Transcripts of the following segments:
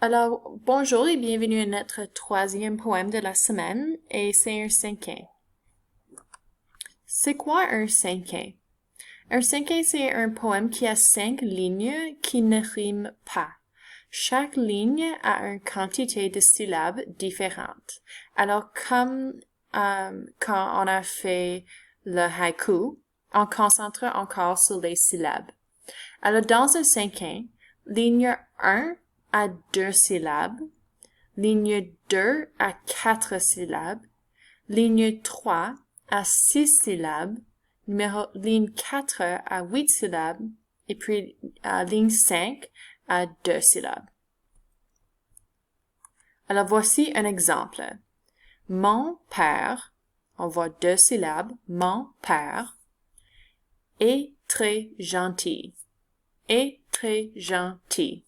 Alors, bonjour et bienvenue à notre troisième poème de la semaine, et c'est un cinquain. C'est quoi un cinquain? Un cinquain, c'est un poème qui a 5 lignes qui ne riment pas. Chaque ligne a une quantité de syllabes différentes. Alors, comme quand on a fait le haïku, on concentre encore sur les syllabes. Alors, dans un cinquain, ligne 1 a 2 syllabes, ligne 2 a 4 syllabes, ligne 3 a 6 syllabes, ligne 4 a 8 syllabes, et puis ligne 5 a 2 syllabes. Alors voici un exemple. Mon père, on voit 2 syllabes, mon père, est très gentil, est très gentil.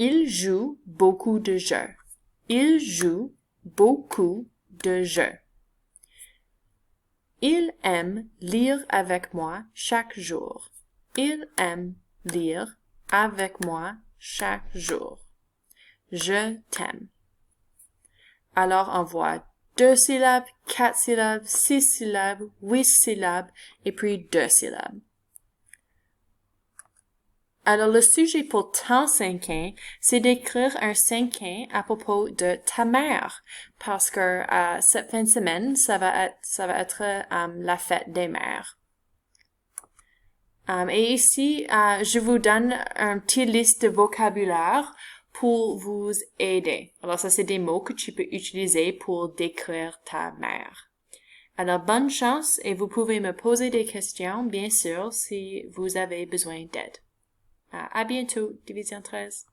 Il joue beaucoup de jeux. Il joue beaucoup de jeux. Il aime lire avec moi chaque jour. Il aime lire avec moi chaque jour. Je t'aime. Alors on voit 2 syllabes, 4 syllabes, 6 syllabes, 8 syllabes et puis 2 syllabes. Alors, le sujet pour ton cinquain, c'est d'écrire un cinquain à propos de ta mère, parce que cette fin de semaine, ça va être la fête des mères. Et ici, je vous donne une petite liste de vocabulaire pour vous aider. Alors, ça, c'est des mots que tu peux utiliser pour décrire ta mère. Alors, bonne chance et vous pouvez me poser des questions, bien sûr, si vous avez besoin d'aide. À bientôt, Division 13.